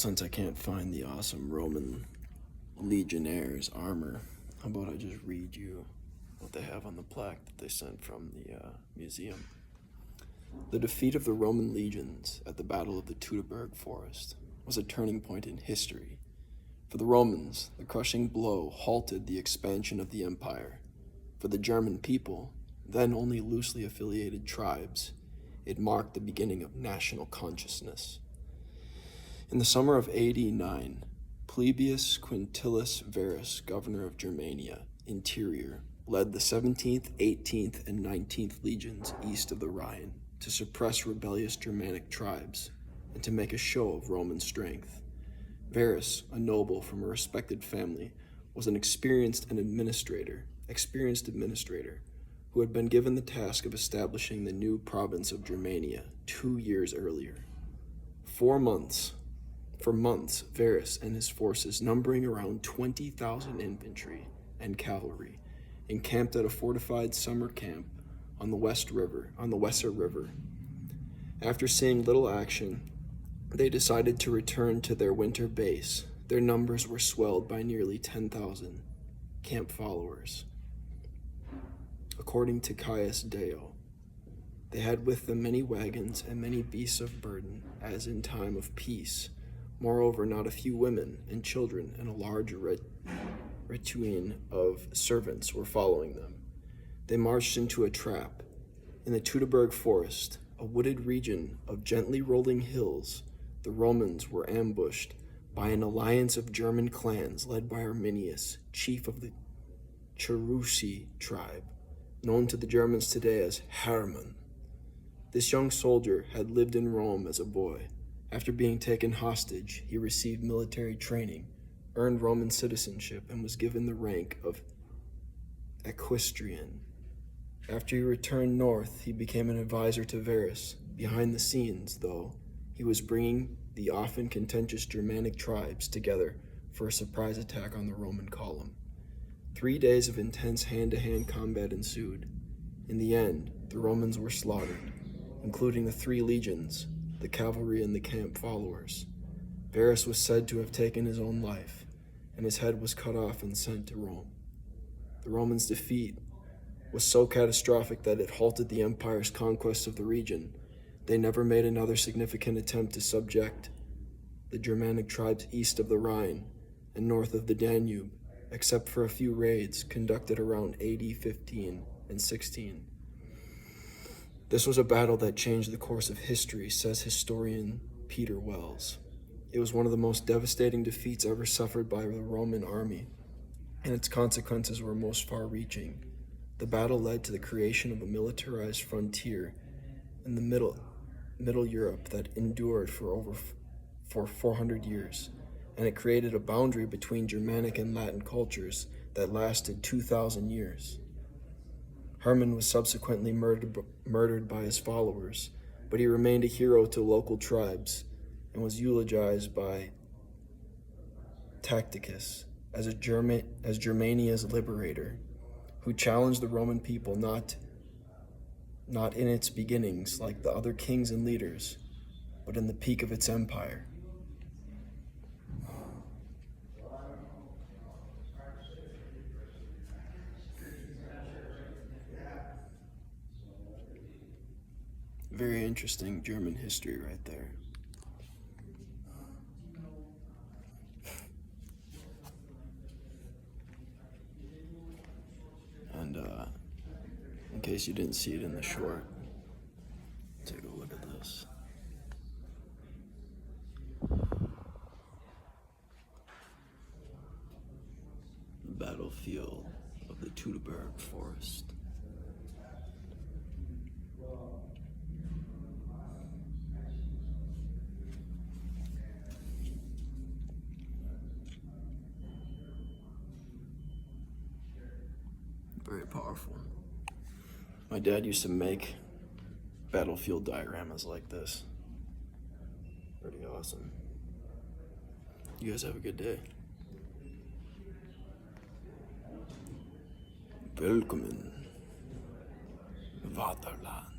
Since I can't find the awesome Roman legionnaires' armor, how about I just read you what they have on the plaque that they sent from the museum. The defeat of the Roman legions at the Battle of the Teutoburg Forest was a turning point in history. For the Romans, the crushing blow halted the expansion of the empire. For the German people, then only loosely affiliated tribes, it marked the beginning of national consciousness. In the summer of AD 9, Plebeius Quintilius Varus, governor of Germania, interior, led the 17th, 18th, and 19th legions east of the Rhine to suppress rebellious Germanic tribes and to make a show of Roman strength. Varus, a noble from a respected family, was an experienced administrator who had been given the task of establishing the new province of Germania 2 years earlier. For months, Varus and his forces, numbering around 20,000 infantry and cavalry, encamped at a fortified summer camp on the Weser River. After seeing little action, they decided to return to their winter base. Their numbers were swelled by nearly 10,000 camp followers. According to Caius Dio, they had with them many wagons and many beasts of burden, as in time of peace. Moreover, not a few women and children and a large retinue of servants were following them. They marched into a trap. In the Teutoburg Forest, a wooded region of gently rolling hills, the Romans were ambushed by an alliance of German clans led by Arminius, chief of the Cherusci tribe, known to the Germans today as Hermann. This young soldier had lived in Rome as a boy. After being taken hostage, he received military training, earned Roman citizenship, and was given the rank of equestrian. After he returned north, he became an advisor to Varus. Behind the scenes, though, he was bringing the often contentious Germanic tribes together for a surprise attack on the Roman column. 3 days of intense hand-to-hand combat ensued. In the end, the Romans were slaughtered, including the 3 legions, the cavalry, and the camp followers. Varus was said to have taken his own life, and his head was cut off and sent to Rome. The Romans' defeat was so catastrophic that it halted the empire's conquest of the region. They never made another significant attempt to subject the Germanic tribes east of the Rhine and north of the Danube, except for a few raids conducted around AD 15 and 16. This was a battle that changed the course of history, says historian Peter Wells. It was one of the most devastating defeats ever suffered by the Roman army, and its consequences were most far-reaching. The battle led to the creation of a militarized frontier in the Middle Europe that endured for 400 years, and it created a boundary between Germanic and Latin cultures that lasted 2,000 years. Hermann was subsequently murdered by his followers, but he remained a hero to local tribes and was eulogized by Tacitus as Germania's liberator, who challenged the Roman people not in its beginnings like the other kings and leaders, but in the peak of its empire. Very interesting German history right there. And in case you didn't see it in the short, take a look at this. Battlefield of the Teutoburg Forest. Very powerful. My dad used to make battlefield dioramas like this. Pretty awesome. You guys have a good day. Willkommen, Vaterland.